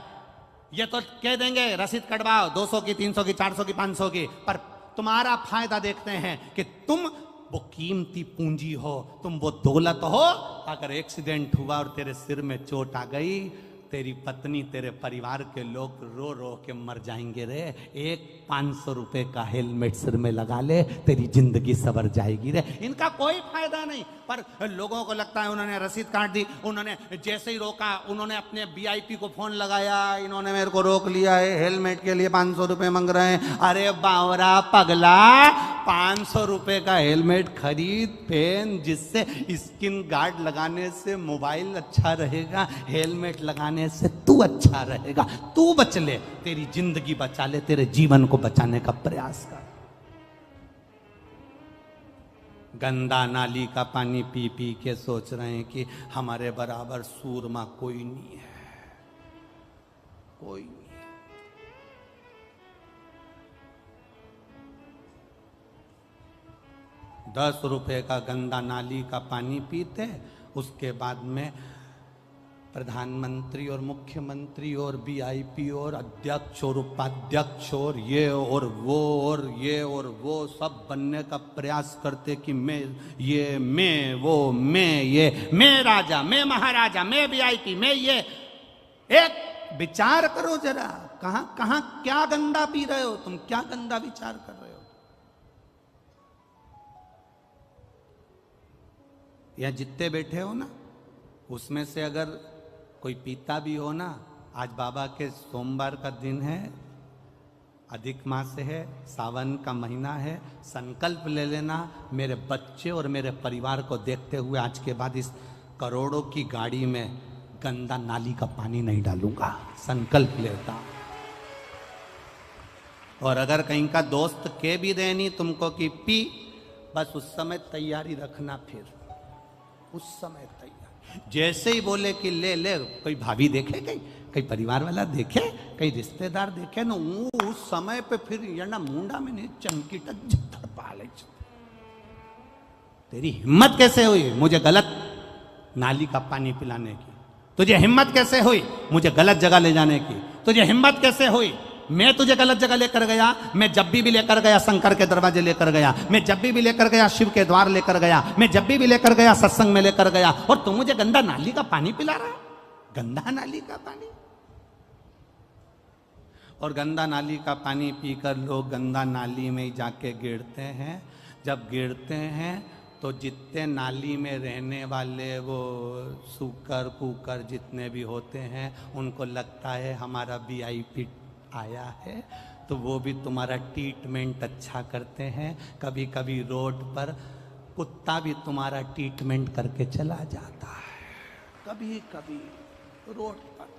ये तो कह देंगे रसीद कटवाओ 200 की, 300 की, 400 की, 500 की, पर तुम्हारा फायदा देखते हैं कि तुम वो कीमती पूंजी हो, तुम वो दौलत हो। अगर एक्सीडेंट हुआ और तेरे सिर में चोट आ गई, तेरी पत्नी, तेरे परिवार के लोग रो रो के मर जाएंगे रे। एक 500 रुपए का हेलमेट सिर में लगा ले, तेरी जिंदगी सवर जाएगी रे। इनका कोई फायदा नहीं, पर लोगों को लगता है उन्होंने रसीद काट दी, उन्होंने जैसे ही रोका, उन्होंने अपने VIP को फोन लगाया, इन्होंने मेरे को रोक लिया है, हेलमेट के लिए 500 रुपए मांग रहे हैं। अरे बावरा पगला, 500 रुपए का हेलमेट खरीद, पहन, जिससे स्किन गार्ड लगाने से मोबाइल अच्छा रहेगा, हेलमेट लगाने से तू अच्छा रहेगा। तू बच ले, तेरी जिंदगी बचा ले, तेरे जीवन को बचाने का प्रयास कर। गंदा नाली का पानी पी पी के सोच रहे हैं कि हमारे बराबर सूरमा कोई नहीं है, कोई नहीं। 10 रुपए का गंदा नाली का पानी पीते, उसके बाद में प्रधानमंत्री और मुख्यमंत्री और VIP और अध्यक्ष और उपाध्यक्ष और ये और वो और ये और वो सब बनने का प्रयास करते कि मैं ये, मैं वो, मैं ये, मैं राजा, मैं महाराजा, मैं VIP, मैं ये। एक विचार करो जरा, कहां कहां क्या गंदा पी रहे हो तुम? क्या गंदा विचार कर रहे हो? या जितने बैठे हो ना, उसमें से अगर कोई पीता भी हो ना, आज बाबा के सोमवार का दिन है, अधिक मास है, सावन का महीना है, संकल्प ले लेना, मेरे बच्चे और मेरे परिवार को देखते हुए आज के बाद इस करोड़ों की गाड़ी में गंदा नाली का पानी नहीं डालूंगा। संकल्प लेता। और अगर कहीं का दोस्त के भी देनी तुमको कि पी, बस उस समय तैयारी रखना, फिर उस समय तैयारी। जैसे ही बोले कि ले ले, कोई भाभी देखे, कई परिवार वाला देखे, कई रिश्तेदार देखे ना, उस समय पे फिर ना मुंडा में नहीं चमकी टक पाले। तेरी हिम्मत कैसे हुई मुझे गलत नाली का पानी पिलाने की? तुझे हिम्मत कैसे हुई मुझे गलत जगह ले जाने की? तुझे हिम्मत कैसे हुई? मैं तुझे गलत जगह लेकर गया, मैं जब भी लेकर गया शंकर के दरवाजे लेकर गया, मैं जब भी लेकर गया शिव के द्वार लेकर गया, मैं जब भी लेकर गया सत्संग में लेकर गया, और तू मुझे गंदा नाली का पानी पिला रहा है? गंदा नाली का पानी। और गंदा नाली का पानी पीकर लोग गंदा नाली में ही जाके गिरते हैं। जब गिरते हैं तो जितने नाली में रहने वाले वो सूकर कुकर जितने भी होते हैं उनको लगता है हमारा वीआईपी आया है, तो वो भी तुम्हारा ट्रीटमेंट अच्छा करते हैं। कभी कभी रोड पर कुत्ता भी तुम्हारा ट्रीटमेंट करके चला जाता है। कभी कभी रोड पर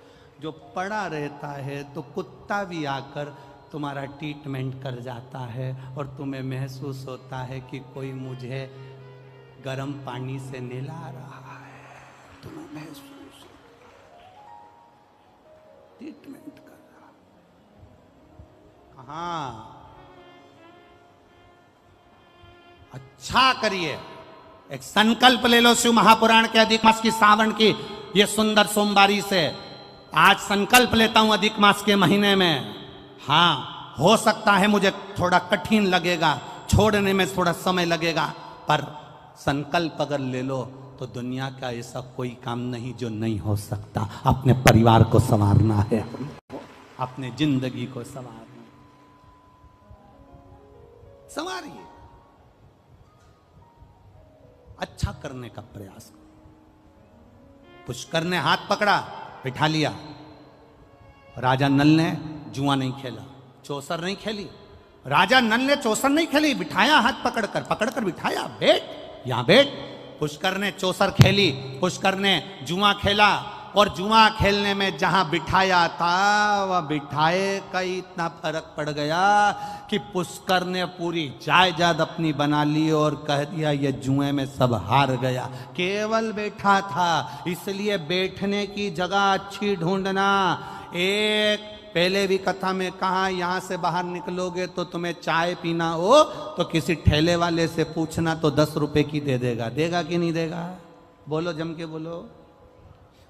जो पड़ा रहता है तो कुत्ता भी आकर तुम्हारा ट्रीटमेंट कर जाता है और तुम्हें महसूस होता है कि कोई मुझे गर्म पानी से नहला रहा है। तुम्हें महसूस ट्रीटमेंट कर रहा। कहाँ? अच्छा करिए, एक संकल्प ले लो शिव महापुराण के अधिक मास की सावन की ये सुंदर सोमवारी से। आज संकल्प लेता हूं अधिक मास के महीने में। हाँ, हो सकता है मुझे थोड़ा कठिन लगेगा, छोड़ने में थोड़ा समय लगेगा, पर संकल्प अगर ले लो तो दुनिया का ऐसा कोई काम नहीं जो नहीं हो सकता। अपने परिवार को संवारना है, अपने जिंदगी को संवारना। संवारिए, अच्छा करने का प्रयास करो। पुष्कर ने हाथ पकड़ा, बिठा लिया। राजा नल ने जुआ नहीं खेला, चौसर नहीं खेली। राजा नल ने चौसर नहीं खेली, बिठाया हाथ पकड़कर बिठाया, बैठ यहां बैठ। पुष्कर ने चौसर खेली, पुष्कर ने जुआ खेला, और जुआ खेलने में जहां बिठाया था वह बिठाए का ही इतना फर्क पड़ गया कि पुष्कर ने पूरी जायदाद अपनी बना ली और कह दिया ये जुए में सब हार गया। केवल बैठा था, इसलिए बैठने की जगह अच्छी ढूंढना। एक पहले भी कथा में कहा, यहां से बाहर निकलोगे तो तुम्हें चाय पीना हो तो किसी ठेले वाले से पूछना तो 10 रुपए की दे देगा। देगा कि नहीं देगा? बोलो, जम के बोलो।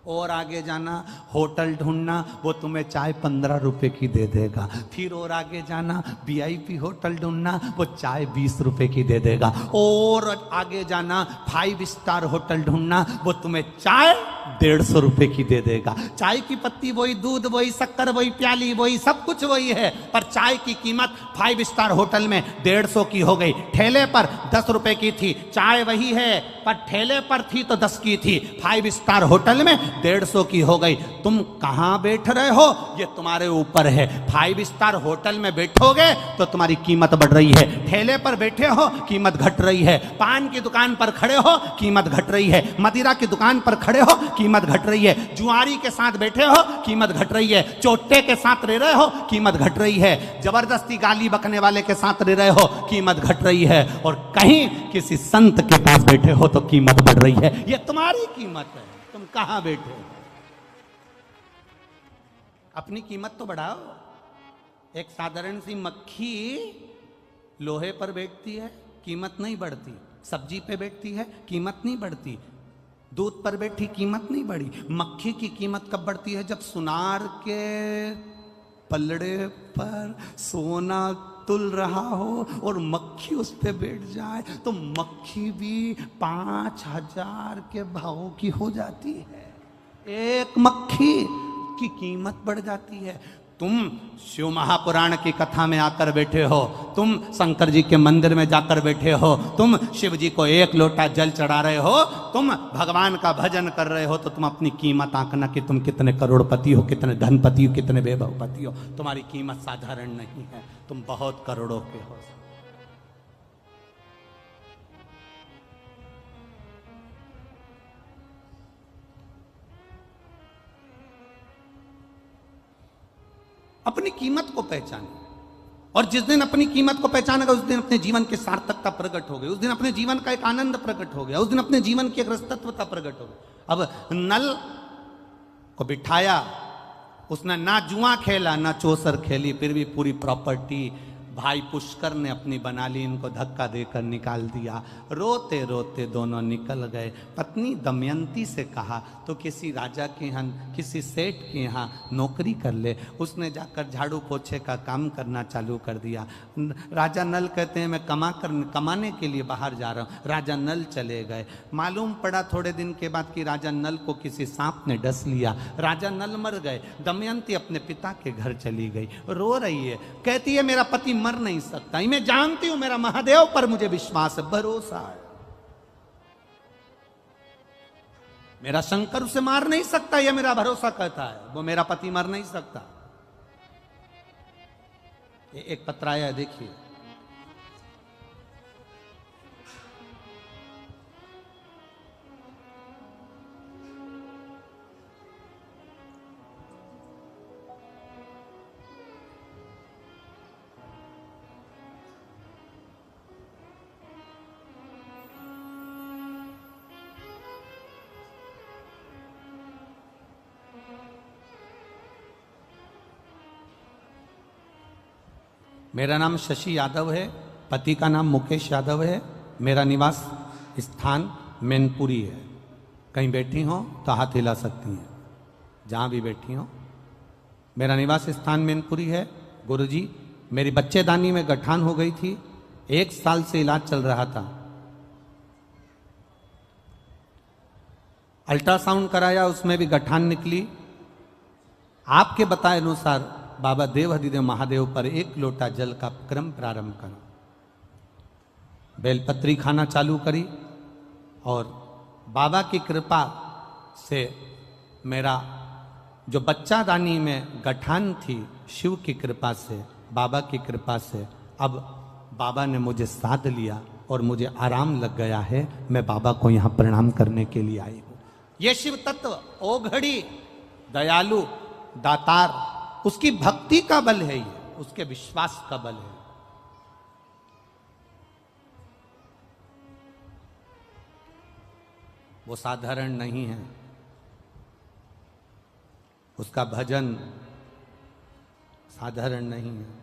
और आगे जाना, होटल ढूंढना, वो तुम्हें चाय 15 रुपए की दे देगा। फिर और आगे जाना, वीआईपी होटल ढूंढना, वो चाय 20 रुपए की दे देगा। और आगे जाना, 5 स्टार होटल ढूंढना, वो तुम्हें चाय 150 रुपए की दे देगा। चाय की पत्ती वही, दूध वही, शक्कर वही, प्याली वही, सब कुछ वही है, पर चाय की कीमत 5 स्टार होटल में 150 की हो गई। ठेले पर 10 रुपए की थी, चाय वही है पर ठेले पर थी तो 10 की थी, 5 स्टार होटल में 150 की हो गई। तुम कहां बैठ रहे हो ये तुम्हारे ऊपर है। 5 स्टार होटल में बैठोगे तो तुम्हारी कीमत बढ़ रही है, ठेले पर बैठे हो कीमत घट रही है, पान की दुकान पर खड़े हो कीमत घट रही है, मदिरा की दुकान पर खड़े हो कीमत घट रही है, जुआरी के साथ बैठे हो कीमत घट रही है, चोटे के साथ रह रहे हो कीमत घट रही है, जबरदस्ती गाली बकने वाले के साथ रह रहे हो कीमत घट रही है, और कहीं किसी संत के पास बैठे हो तो कीमत बढ़ रही है। ये तुम्हारी कीमत है, तुम कहां बैठे हो? अपनी कीमत तो बढ़ाओ। एक साधारण सी मक्खी लोहे पर बैठती है, कीमत नहीं बढ़ती। सब्जी पे बैठती है, कीमत नहीं बढ़ती। दूध पर बैठी, कीमत नहीं बढ़ी। मक्खी की कीमत कब बढ़ती है? जब सुनार के पलड़े पर सोना तुल रहा हो और मक्खी उस पे बैठ जाए तो मक्खी भी 5,000 के भाव की हो जाती है। एक मक्खी की कीमत बढ़ जाती है। तुम शिव महापुराण की कथा में आकर बैठे हो, तुम शंकर जी के मंदिर में जाकर बैठे हो, तुम शिव जी को 1 लोटा जल चढ़ा रहे हो, तुम भगवान का भजन कर रहे हो, तो तुम अपनी कीमत आंकना कि तुम कितने करोड़पति हो, कितने धनपति हो, कितने वैभवपति हो। तुम्हारी कीमत साधारण नहीं है, तुम बहुत करोड़ों के हो। अपनी कीमत को पहचाने, और जिस दिन अपनी कीमत को पहचानेगा उस दिन अपने जीवन की सार्थकता प्रकट हो गई, उस दिन अपने जीवन का एक आनंद प्रकट हो गया, उस दिन अपने जीवन की एक रसतत्वता प्रकट हो गई। अब नल को बिठाया, उसने ना जुआ खेला ना चौसर खेली, फिर भी पूरी प्रॉपर्टी भाई पुष्कर ने अपनी बना ली, इनको धक्का देकर निकाल दिया। रोते रोते दोनों निकल गए। पत्नी दमयंती से कहा तो किसी राजा के यहाँ, किसी सेठ के यहाँ नौकरी कर ले। उसने जाकर झाड़ू पोछे का काम करना चालू कर दिया। राजा नल कहते हैं मैं कमाने के लिए बाहर जा रहा हूँ। राजा नल चले गए। मालूम पड़ा थोड़े दिन के बाद कि राजा नल को किसी सांप ने डस लिया। राजा नल मर गए। दमयंती अपने पिता के घर चली गई, रो रही है, कहती है मेरा पति मर नहीं सकता। मैं जानती हूं मेरा महादेव पर मुझे विश्वास है, भरोसा है, मेरा शंकर उसे मार नहीं सकता, यह मेरा भरोसा कहता है। वो मेरा पति मर नहीं सकता। एक पत्र आया है, देखिए। मेरा नाम शशि यादव है, पति का नाम मुकेश यादव है। मेरा निवास स्थान मैनपुरी है। कहीं बैठी हो तो हाथ हिला सकती हैं, जहाँ भी बैठी हो। मेरा निवास स्थान मैनपुरी है। गुरुजी, मेरी बच्चेदानी में गठान हो गई थी, 1 साल से इलाज चल रहा था। अल्ट्रासाउंड कराया, उसमें भी गठान निकली। आपके बताए अनुसार बाबा देवाधिदेव महादेव पर 1 लोटा जल का क्रम प्रारंभ करो। बेलपत्री खाना चालू करी और बाबा की कृपा से मेरा जो बच्चादानी में गठान थी, शिव की कृपा से, बाबा की कृपा से, अब बाबा ने मुझे साध लिया और मुझे आराम लग गया है। मैं बाबा को यहाँ प्रणाम करने के लिए आई हूँ। ये शिव तत्व ओघड़ी, दयालु, दातार, उसकी भक्ति का बल है, ये उसके विश्वास का बल है। वो साधारण नहीं है। उसका भजन साधारण नहीं है।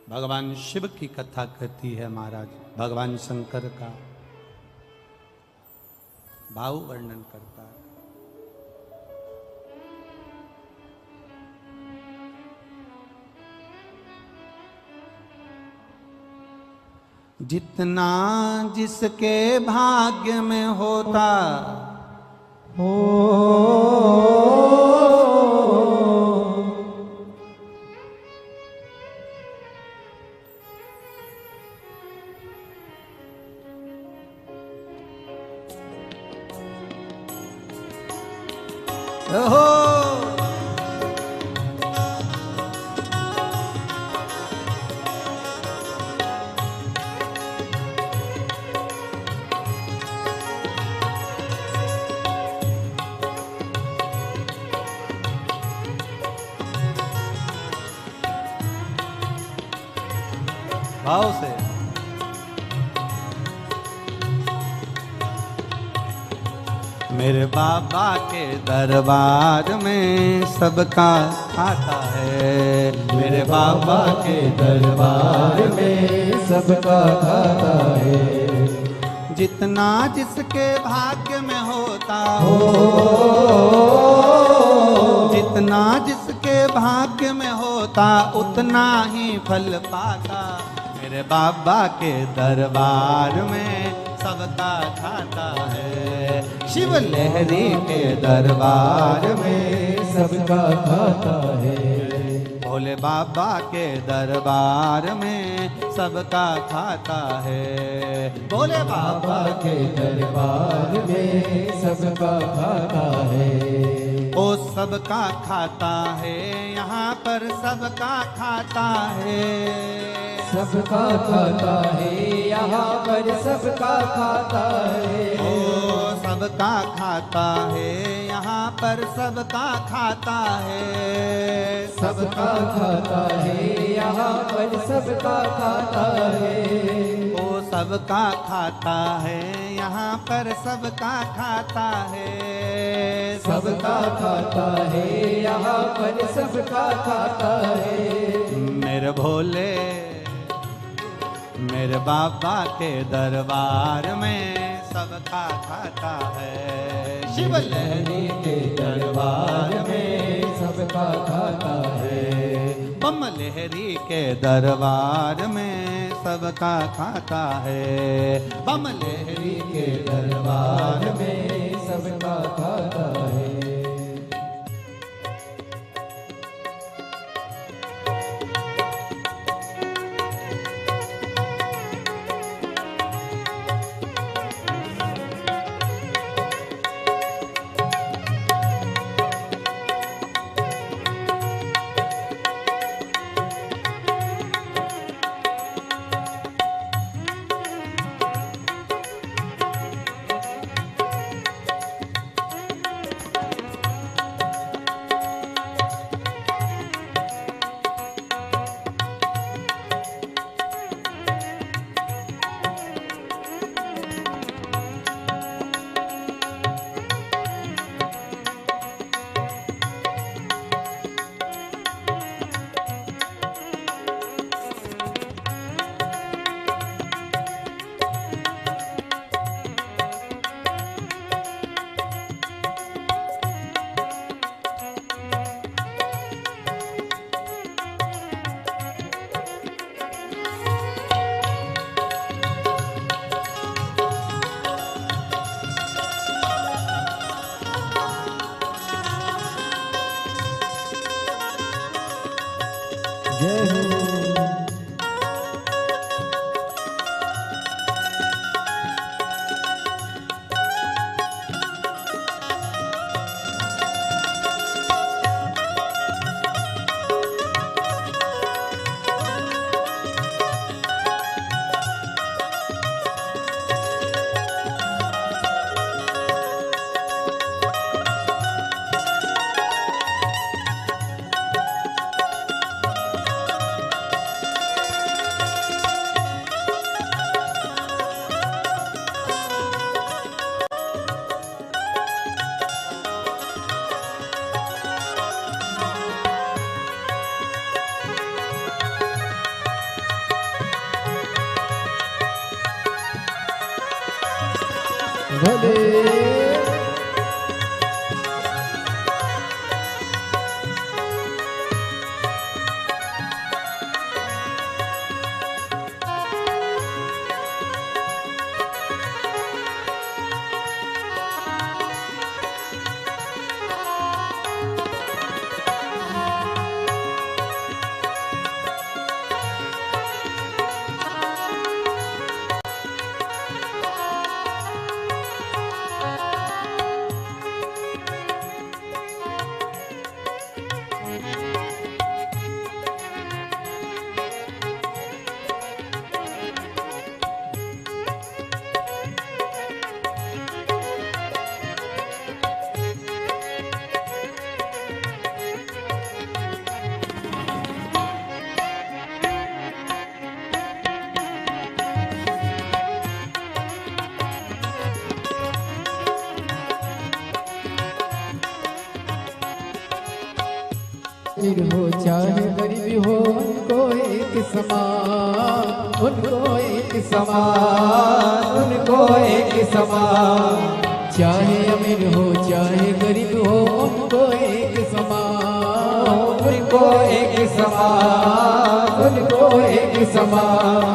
भगवान शिव की कथा कहती है महाराज। भगवान शंकर का भाव वर्णन करता है। जितना जिसके भाग्य में होता हो, भाव से मेरे बाबा के दरबार में सबका खाता है। मेरे बाबा के दरबार में सबका खाता है। जितना जिसके भाग्य में होता हो, जितना जिसके भाग्य में होता उतना ही फल पाता। मेरे बाबा के दरबार में सबका खाता है। शिव लहरी के दरबार में सबका खाता है। भोले बाबा के दरबार में सबका खाता है। भोले बाबा के दरबार में सबका खाता है। ओ सबका खाता है, यहाँ पर सबका खाता है। सबका खाता है, यहाँ पर सबका खाता है। ओ सबका खाता है, यहाँ पर सबका खाता है। सबका खाता है, यहाँ पर सबका खाता है। ओ सबका खाता है, यहाँ पर सबका खाता है। सबका खाता है, यहाँ पर सबका खाता है। मेरे भोले मेरे बाबा के दरबार में सबका खाता है। शिव लहरी के दरबार में सबका खाता है। बम लहरी के दरबार में सबका खाता है। बम लहरी के दरबार में सबका खाता है। जय हो। भोले अमीर हो चाहे गरीब हो उनको एक समान, उनको एक समान, उनको एक समान। चाहे अमीर हो चाहे गरीब हो उनको एक समान, उनको एक समान, उनको एक समान।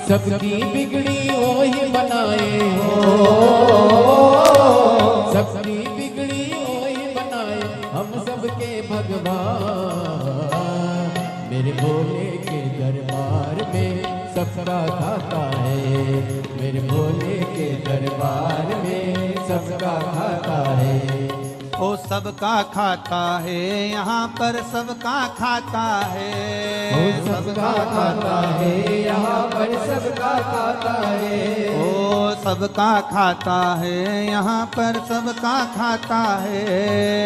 सबकी बिगड़ी वो ही बनाए हो, सबकी बिगड़ी वो ही बनाए हम सबके भगवान। मेरे भोले के दरबार में सबका खाता है, मेरे भोले के दरबार में सबका खाता है। ओ सबका खाता है, यहाँ पर सबका खाता है, सबका खाता है, यहाँ पर सबका खाता है। ओ सबका खाता है, यहाँ पर सबका खाता है।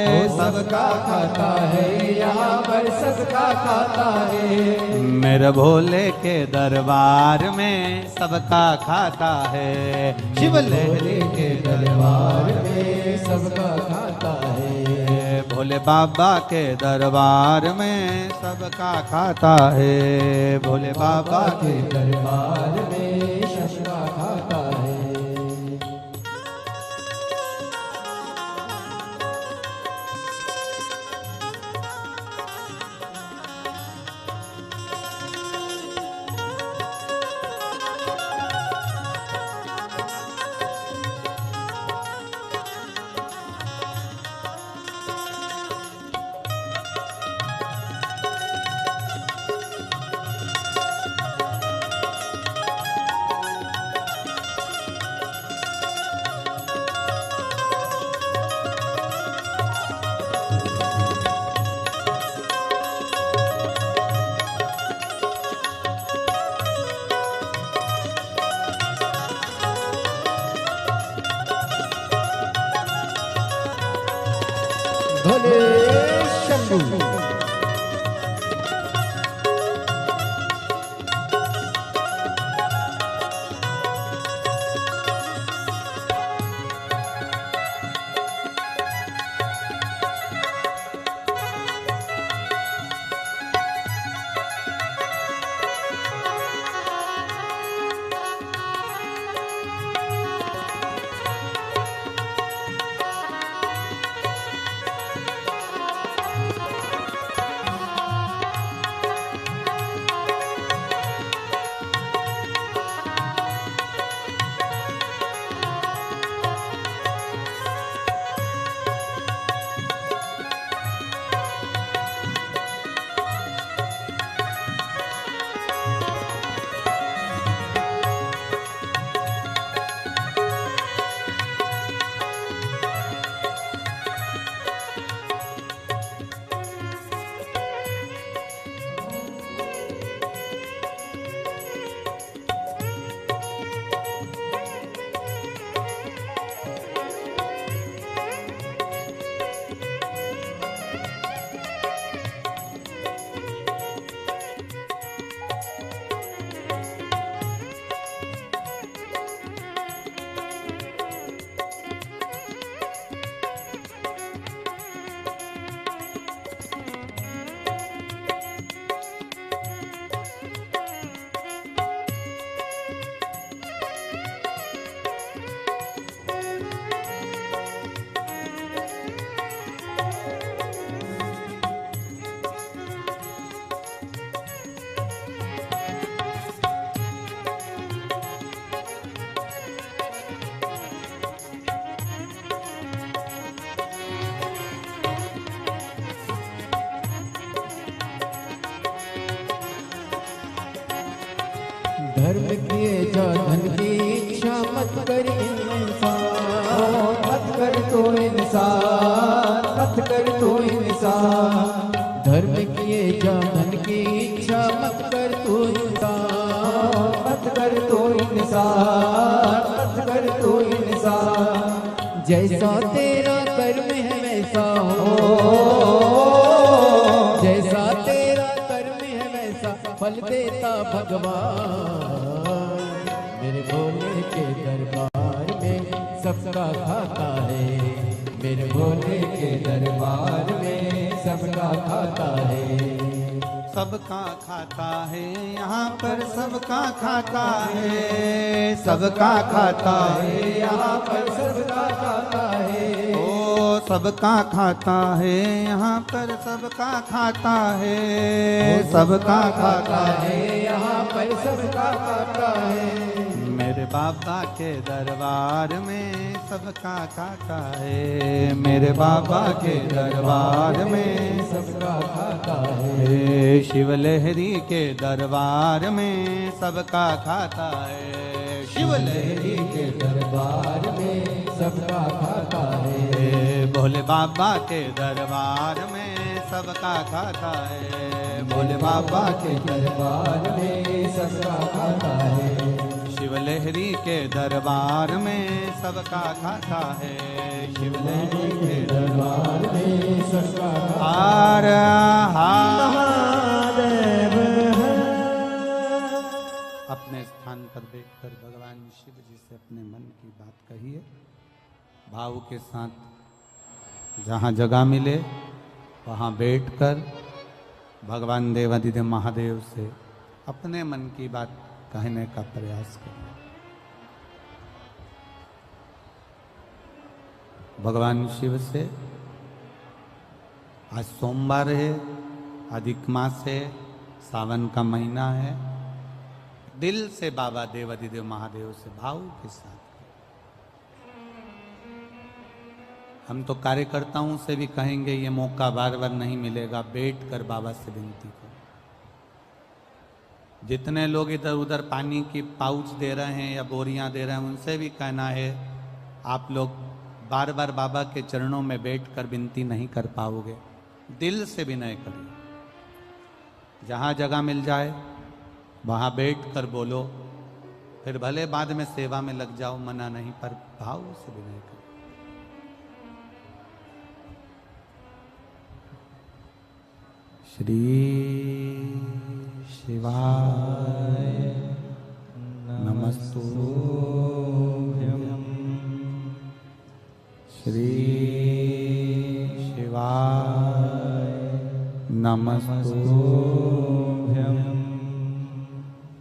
वो सबका खाता है, यहाँ पर सबका खाता है। मेरे भोले के दरबार में सबका खाता है। शिव लहरी के दरबार में सबका खाता है। भोले बाबा के दरबार में सबका खाता है। भोले बाबा के दरबार में सबका खाता है। भोले शंभू। धर्म किए जा धन की इच्छा मत कर इंसान, मत कर तो इंसान, मत कर तो इंसान। धर्म किए जा धन की इच्छा मत कर तो इंसान, मत कर तो इंसान, मत कर तो इंसान। जैसा तेरा कर्म है वैसा हो, जैसा तेरा कर्म है वैसा फल देता भगवान। मेरे भोले के दरबार में सबका खाता है, मेरे भोले के दरबार में सबका खाता है। सबका खाता है, यहाँ पर सबका खाता है। सबका खाता है, यहाँ पर सबका खाता है। ओ सबका खाता है, यहाँ पर सबका खाता है। सबका खाता है, यहाँ पर सबका खाता है। मेरे बाबा के दरबार में सबका खाता है। मेरे बाबा के दरबार में सबका खाता है। शिव लहरी के दरबार में सबका खाता है। शिव लहरी के दरबार में सबका खाता है। भोले बाबा के दरबार में सबका खाता है। भोले बाबा के दरबार में सबका खाता है। शिवलहरी के दरबार में सबका खाता है, शिवलहरी के दरबार में सबका हार महादेव है। अपने स्थान पर बैठकर भगवान शिव जी से अपने मन की बात कहिए, भाव के साथ। जहाँ जगह मिले वहाँ बैठकर भगवान देवादिदेव महादेव से अपने मन की बात कहने का प्रयास करें। भगवान शिव से आज सोमवार है, अधिक मास है, सावन का महीना है। दिल से बाबा देवादिदेव महादेव से भाव के साथ हम तो कार्यकर्ताओं से भी कहेंगे, ये मौका बार बार नहीं मिलेगा, बैठ कर बाबा से विनती करो। जितने लोग इधर उधर पानी की पाउच दे रहे हैं या बोरियां दे रहे हैं, उनसे भी कहना है, आप लोग बार बार बाबा के चरणों में बैठकर विनती नहीं कर पाओगे, दिल से विनय करिए। जहाँ जगह मिल जाए वहाँ बैठ कर बोलो, फिर भले बाद में सेवा में लग जाओ, मना नहीं, पर भाव से विनय करो। श्री शिवाय नमस्तुभ्यं, श्री शिवाय नमस्तुभ्यं,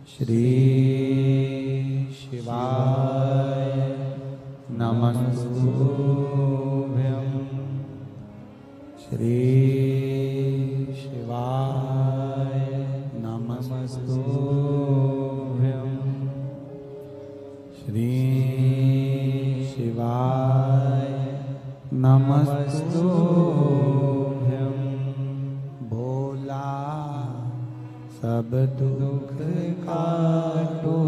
श्री शिवाय नमस्तुभ्यं, श्री शिवाय नमस्तुभ्यं, श्री शिवाय नमस्तुभ्यं। भोला सब दुख काटो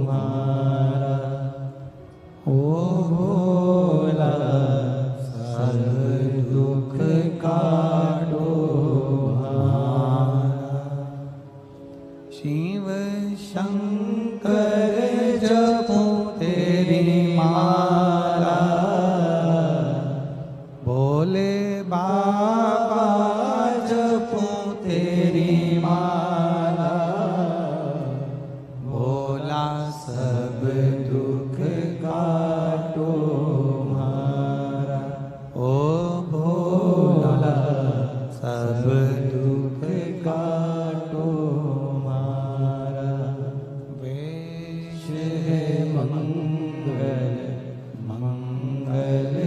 मारा, ओ भोला सब दुख काटो मारा। शिव शंकर जपो तेरी माला, भोले बाबा जपो तेरी माला, भोला सब दुख काटो मारा, ओ भोला सब दुख काटो मारा। वेश है मंगल मंगलकारी,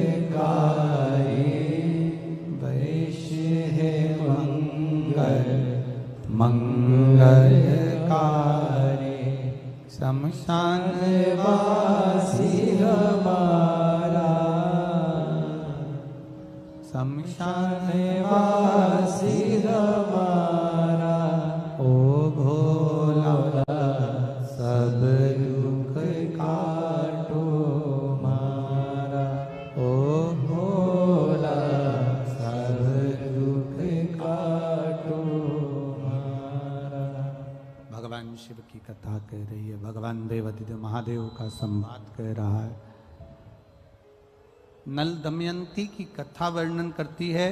वेश है मंगल मंगलकारी, शमशान वासी हमारा, शमशान वासी हमारा, ओ भोला सब दुख काटो मारा, ओ भोला सब दुख काटो मारा। भगवान शिव की कथा कह रही है, भगवान देवादिदेव महादेव का संवाद कह रहा है। नल दमयंती की कथा वर्णन करती है।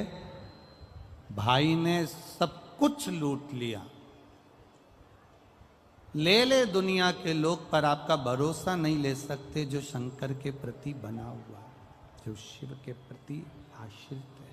भाई ने सब कुछ लूट लिया, ले दुनिया के लोग, पर आपका भरोसा नहीं ले सकते जो शंकर के प्रति बना हुआ, जो शिव के प्रति आश्रित है।